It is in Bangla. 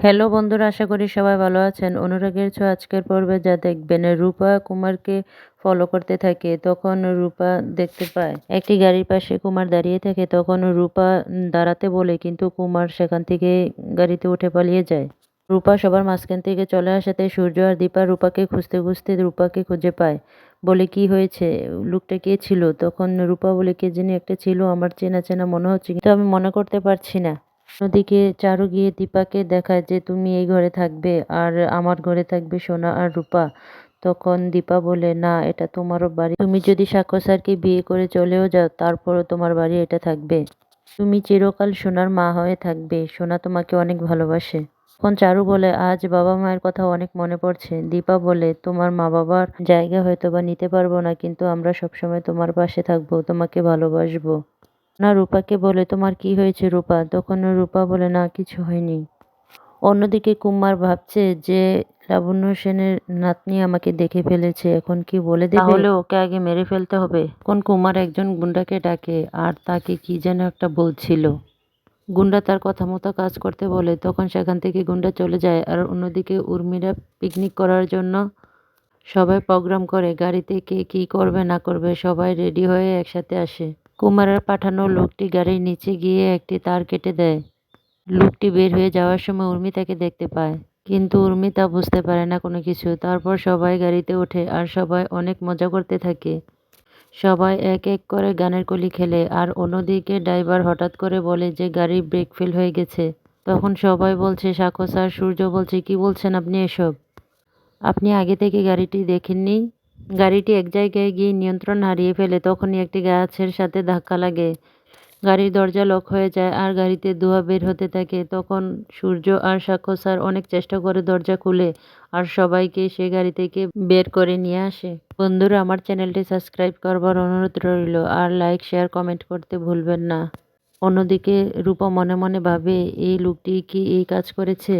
হ্যালো বন্ধুরা, আশা করি সবাই ভালো আছেন। অনুরাগের ছোঁয়া আজকের পর্বে যা দেখবেন, রূপা কুমারকে ফলো করতে থাকে। তখন রূপা দেখতে পায় একটি গাড়ির পাশে কুমার দাঁড়িয়ে থাকে। তখন রূপা দাঁড়াতে বলে, কিন্তু কুমার সেখান থেকে গাড়িতে উঠে পালিয়ে যায়। রূপা সবার মাঝখান থেকে চলে আসাতে সূর্য আর দীপা রূপাকে খুঁজতে খুঁজতে রূপাকে খুঁজে পায়। বলে, কি হয়েছে, লোকটা কে ছিল? তখন রূপা বলে, কে জানি একটা ছিল, আমার চেনা চেনা মনে হচ্ছে, কিন্তু আমি মনে করতে পারছি না। অন্যদিকে চারু গিয়ে দীপাকে দেখায় যে, তুমি এই ঘরে থাকবে আর আমার ঘরে থাকবে সোনা আর রূপা। তখন দীপা বলে, না, এটা তোমারও বাড়ি। তুমি যদি সাক্ষ্য স্যারকে বিয়ে করে চলেও যাও, তারপরও তোমার বাড়ি এটা থাকবে। তুমি চিরকাল সোনার মা হয়ে থাকবে। সোনা তোমাকে অনেক ভালোবাসে। তখন চারু বলে, আজ বাবা মায়ের কথা অনেক মনে পড়ছে। দীপা বলে, তোমার মা বাবার জায়গা হয়তো বা নিতে পারবো না, কিন্তু আমরা সবসময় তোমার পাশে থাকবো, তোমাকে ভালোবাসবো। না, রূপাকে বলে, তোমার কি হয়েছে রূপা? তখন রূপা বলে, না, কিছু হয়নি। অন্যদিকে কুমার ভাবছে যে লাবণ্য সেনের নাতনি আমাকে দেখে ফেলেছে, এখন কি বলে দেবে? তাহলে ওকে আগে মেরে ফেলতে হবে। কোন কুমার একজন গুন্ডাকে ডাকে আর তাকে কি যেন একটা বলছিল। গুন্ডা তার কথা মতো কাজ করতে বলে। তখন সেখান থেকে গুন্ডা চলে যায়। আর অন্যদিকে উর্মিরা পিকনিক করার জন্য সবাই প্রোগ্রাম করে। গাড়িতে কে কি করবে না করবে সবাই রেডি হয়ে একসাথে আসে। কুমারের পাঠানো লোকটি গাড়ির নিচে গিয়ে একটি তার কেটে দেয়। লোকটি বের হয়ে যাওয়ার সময় উর্মি তাকে দেখতে পায়, কিন্তু উর্মি তা বুঝতে পারে না কোনো কিছু। তারপর সবাই গাড়িতে ওঠে আর সবাই অনেক মজা করতে থাকে। সবাই এক এক করে গানের কলি খেলে। আর অন্যদিকে ড্রাইভার হঠাৎ করে বলে যে গাড়ির ব্রেক ফেল হয়ে গেছে। তখন সবাই বলছে, সাক্ষ্য স্যার। সূর্য বলছে, কি বলছেন আপনি এসব? আপনি আগে থেকে গাড়িটি দেখেননি? গাড়িটি এক জায়গায় গিয়ে নিয়ন্ত্রণ হারিয়ে ফেলে। তখনই একটি গাছের সাথে ধাক্কা লাগে। গাড়ির দরজা লক হয়ে যায় আর গাড়িতে ধোঁয়া বের হতে থাকে। তখন সূর্য আর সাক্ষ্য স্যার অনেক চেষ্টা করে দরজা খুলে আর সবাইকে সে গাড়ি থেকে বের করে নিয়ে আসে। বন্ধুরা, আমার চ্যানেলটি সাবস্ক্রাইব করবার অনুরোধ রইল আর লাইক শেয়ার কমেন্ট করতে ভুলবেন না। অন্যদিকে রূপা মনে মনে ভাবে, এই লোকটি কি এই কাজ করেছে?